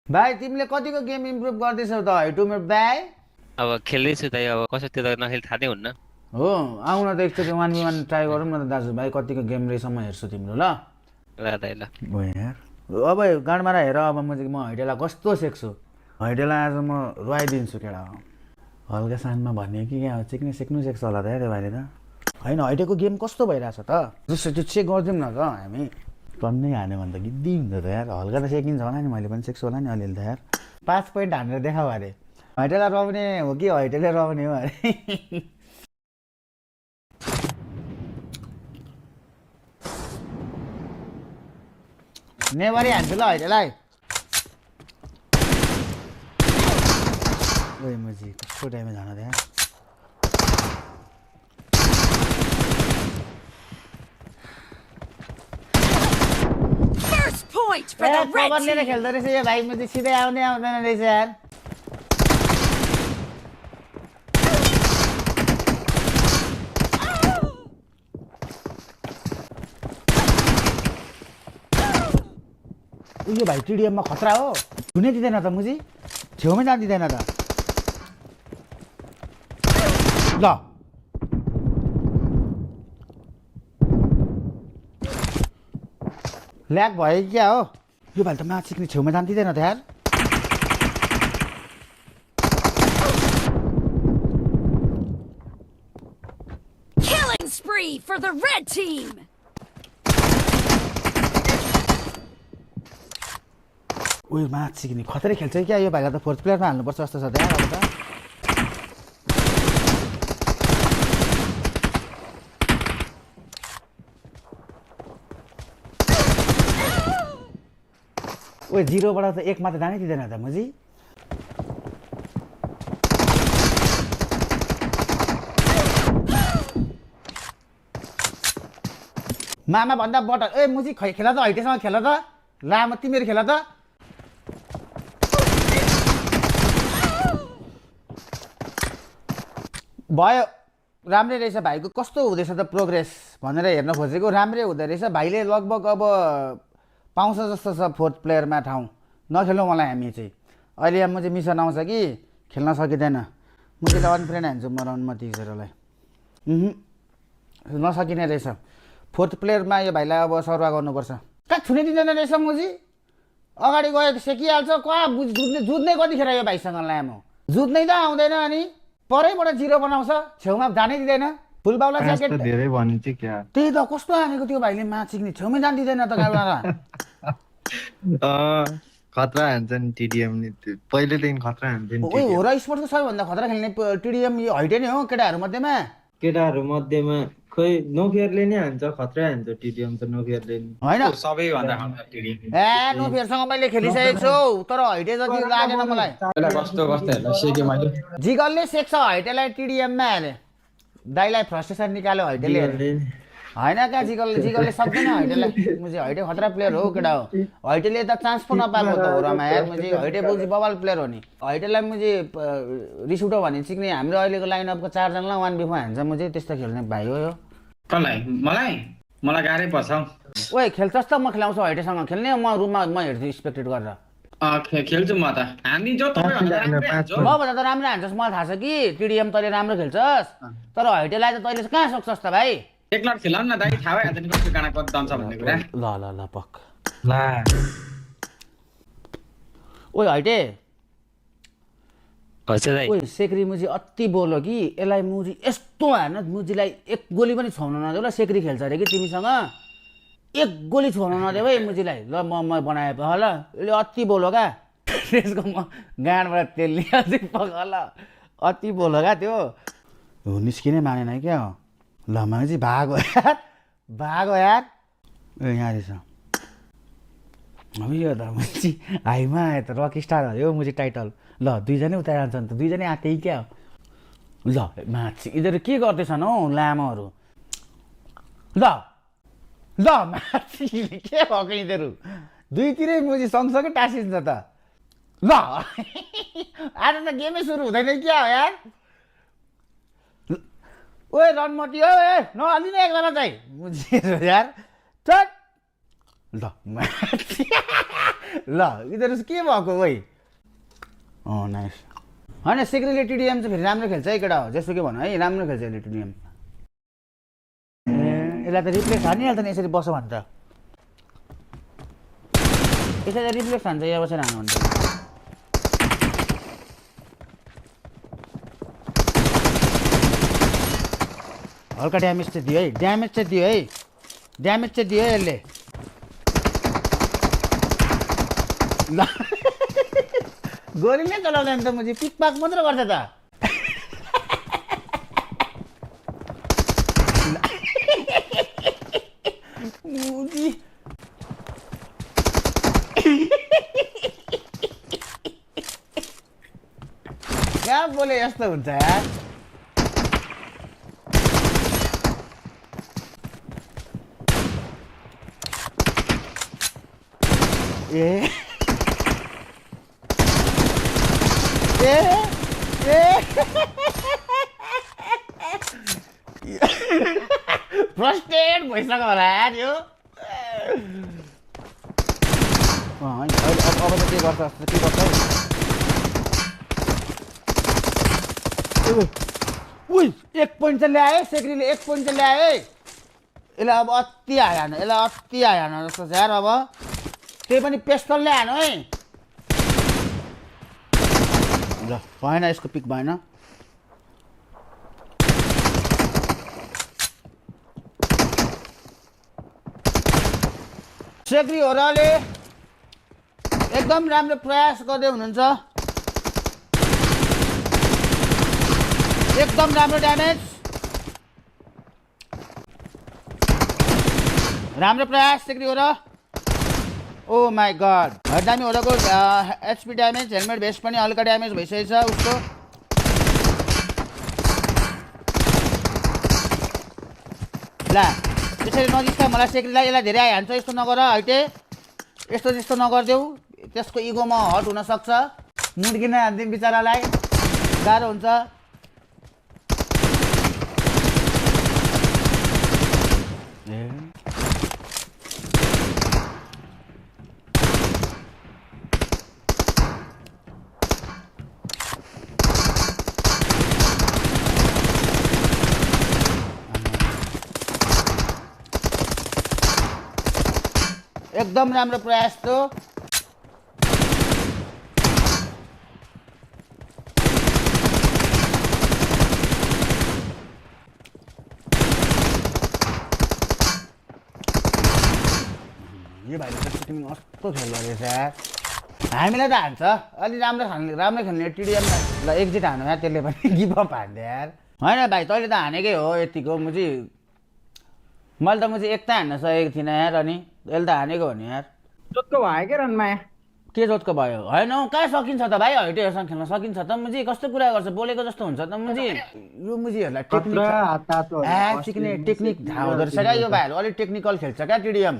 भाइ तिमीले कतिको गेम इम्प्रुभ गर्दैछौ त टुमेट भाइ? अब खेल्दैछु दाइ अब कसो त्यो त नखेल थाहा नै हुन्न। हो आउन त एकचोटि 1v1 ट्राई गरौँ न त दाजुभाइ कतिको गेम रहेछ म हेर्छु तिम्रो ल। ल दाइ ल। हो यार अब गाडमारा हेर अब म हैडेलाई कस्तो सेक्छु। हैडेलाई आज म रुवाइदिन्छु केटा। हल्का सानमा भन्यो कि यहाँ सिक्नु सेक्छ होला त त्यो भाइले त। होइन हैडेको गेम कस्तो भइरहेछ त जस्तो त्यो चेक गरिदिउँ न त हामी। टन्नै हान्यो भने त गिद्दी हुन्छ त यार। हल्का त सेकिन्छ होला नि मैले पनि सेक्छु होला नि अलिअलि त यार। 5 पोइन्ट हानेर देखाऊ अरे हैडेलाई रमाउने हो कि हैडेले रमाउने हो अरे। नेवारी हान्छु ल हैडेलाई। ओइ मुजी कस्तो ड्यामेज हान त्यहाँ। First point for the red cover लिएर team. खेल्दो रहेछ यो भाइ मुजी सिधै आउँदैन रहेछ यार। यो भाइ टिडिएममा खतरा हो। हुनै दिँदैन त मुजी छेउमै जान दिँदैन त ल। ल्याग भयो कि क्या हो यो भाइ त म्याच सिक्ने छेउमा जान दिँदैन त यार। Killing spree for the red team. उयो म्याच सिक्ने खतरै खेल्छ क्या यो भाइलाई त फोर्थ प्लेयरमा हाल्नुपर्छ जस्तो छ त यार अब त। ओ 0बाट त 1 मा त जानै दिँदैन त मुजी। मामा भन्दा बटर ए मुजी खेला त हैटेसँग खेल त लामो तिमीहरू खेल त। भयो राम्रै रहेछ भाइको कस्तो हुँदैछ त प्रोग्रेस भनेर हेर्न खोजेको राम्रै हुँदो रहेछ भाइले लगभग अब पाउँछ जस्तो छ फोर्थ प्लेयरमा ठाउँ। नखेलौँ मलाई हामी चाहिँ अहिले म चाहिँ मिसन आउँछ कि खेल्न सकिँदैन। म चाहिँ अनफ्रेन्ड हान्छु म राउन्डमा टिचरलाई नसकिने रहेछ। फोर्थ प्लेयरमा यो भाइलाई अब सरुवा गर्नुपर्छ। कहाँ छुनै दिँदैन रहेछ मुजी अगाडि गयो सेकिहाल्छ कहाँ जुझ्ने कतिखेर यो भाइसँग लामो जुझ्नै त आउँदैन अनि परैबाट 0 बनाउँछ छेउमा जानै दिँदैन। फुलबाउला ज्याकेट धेरै भनिन्छ क्या। त्यही त कस्तो हानेको त्यो भाइले म्याच सिक्ने छेउमै जान दिँदैन त गाडा। खतरा हान्छ नि टिडिएम नि पहिलेदेखि खतरा हान्छ नि ओइ हो टिडिएम। र स्पोर्ट्सको सबैभन्दा खतरा खेल्ने टिडिएम यो हैटे नै हो केटाहरू मध्येमा। केटाहरू मध्येमा खोइ नोफियरले नै हान्छ खत्रै हान्छ टिडिएम त नोफियरले नि। होइन सबैभन्दा खतरा टिडी ए नोफियरसँग मैले खेलिसकेको छु तर हैटे जति लागेन मलाई। कस्तो कस्तो हेर्दा सेकेँ मैले जिगलले सेक्छ हैटेलाई टिडिएममा अरे दाइलाई फ्रस्ट्रेसन निकाल्यो हैटेले अरे। होइन कहाँ जिगलले सक्दैन हैटेलाई मुझे हैटे खतरा प्लेयर हो केटा हो। हैटेले त चान्स पो नपाएको त हो रमा यार मुझे हैटे बुझी बवाल प्लेयर हो नि। हैटेलाई मुझे रिस उठो भने सिक्ने हाम्रो अहिलेको लाइनअपको 4 जनालाई 1v4 हान्छ मुझे त्यस्तो खेल्ने भाइ हो यो। कसलाई मलाई गाह्रै पर्छ हौ। ओए खेल्छस् त म खेलाउँछु हैटेसँग खेल्ने म रुममा म हेर्छु स्पेक्टेट गरेर। खेल्छु म त हामी जो तपाईँभन्दा राम्रै हान्छौ। म भन्दा त राम्रो हान्छस् मलाई थाहा छ कि टिडिएम तैँले राम्रो खेल्छस् तर हैटेलाई त तैँले कहाँ सक्छस् त भाइ। एकलट खेलाउनु न दाइ थाहा भइहाल्छ नि कस्तो गाना कति दन्छ भन्ने कुरा। ल पक ला ओइ हैटे हजुर दाइ। ओइ सेक्री मुजी अति बोलो कि यसलाई मुजी यस्तो हार्न मुजीलाई एक गोली पनि छाउन नदेऊ ल। सेक्री खेल्छ अरे कि तिमीसँग एक गोली छाउन नदेऊ है मुजीलाई ल। म बनाए ल यसले अति बोलो क्या त्यसको म गाडबाट तेल निकाल्छु पक ल। अति बोलो क्या त्यो निस्किनै मानेन क्या हो। ल मुजी भागो यार ए यहाँ रहेछ अब यो त मुजी हाइमा आयो त रक स्टार हो मुजी टाइटल। ल दुईजनै उता जान्छ नि त दुईजनै आँटे क्या हो। ल माछी यिनीहरू के गर्दैछन् हौ लामोहरू। ल माछी के भएको यिनीहरू दुईतिरै मुजी सँगसँगै टाँसिन्छ त। ल आज त गेमै सुरु हुँदैन क्या हो यार। ओए रनमती हो ए नहालिने एकजना चाहिँ मुझे यार चट ल ल यिनीहरू चाहिँ के भएको वै नाइस होइन सिक्रीले टिडिएम चाहिँ फेरि राम्रो खेल्छ है केटा हो जेसुकै भनौँ है राम्रो खेल्छ यसले टिडिएम यसलाई त रिप्लेक्स हानिहाल्छ नि यसरी बस्यो भने त यसलाई त रिप्लेक्स हान्छ यहाँ बसेर हानु भने हल्का ड्यामेज चाहिँ दियो है ड्यामेज चाहिँ दियो यसले ल गोली नै चलाउँदैन त मुजी पिकपाक मात्र गर्छ त मुजी क्या बोले यस्तो हुन्छ यार ए फ्रस्ट्रेट भइसक्यो होला यार यो अब त के गर्छ के गर्छ उही 1 पोइन्ट चाहिँ ल्यायो सेक्रीले 1 पोइन्ट चाहिँ ल्यायो यसलाई अब अति हान जस्तो छ यार अब त्यही पनि पेस्टलले हानु है ल भएन यसको पिक भएन सेक्री होराले एकदम राम्रो प्रयास गर्दै हुनुहुन्छ एकदम राम्रो ड्यामेज राम्रो प्रयास सेक्री होरा ओ माई गड दामी होराको एचपी ड्यामेज हेलमेट भेस्ट पनि हल्का ड्यामेज भइसकेको छ उसको ल त्यसरी नजिस्ता मलाई सेक्रीलाई यसलाई धेरै हान्छ यस्तो नगर हैटे यस्तो नगरिदेऊ त्यसको इगोमा हट हुनसक्छ मुड्किन हान्दिउँ बिचरालाई गाह्रो हुन्छ एकदम राम्रो प्रयास थियो यो भाइले त सुटिङ कस्तो खेल्दो रहेछ यार हामीलाई त हान्छ अलि राम्रो खेल्ने टिडिएमलाई एक्जिट हानु यार त्यसले पनि गिभअप हान्थ्यो यार होइन भाइ तैँले त हानेकै हो यतिको मुजी मैले त मुजी एक त हान्न सकेको थिइनँ यार अनि यसले त हानेको हो नि यार जोतको भयो के रनमाया के जोतको भयो होइन कहाँ सकिन्छ त भाइ हैटेहरूसँग खेल्न सकिन्छ त मुजी कस्तो कुरा गर्छ बोलेको जस्तो हुन्छ त मुजी यो मुजीहरूलाई टेक्निक सिक्ने टेक्निक थाहा हुँदो रहेछ क्या यो भाइहरू अलिक टेक्निकल खेल्छ क्या टिडिएम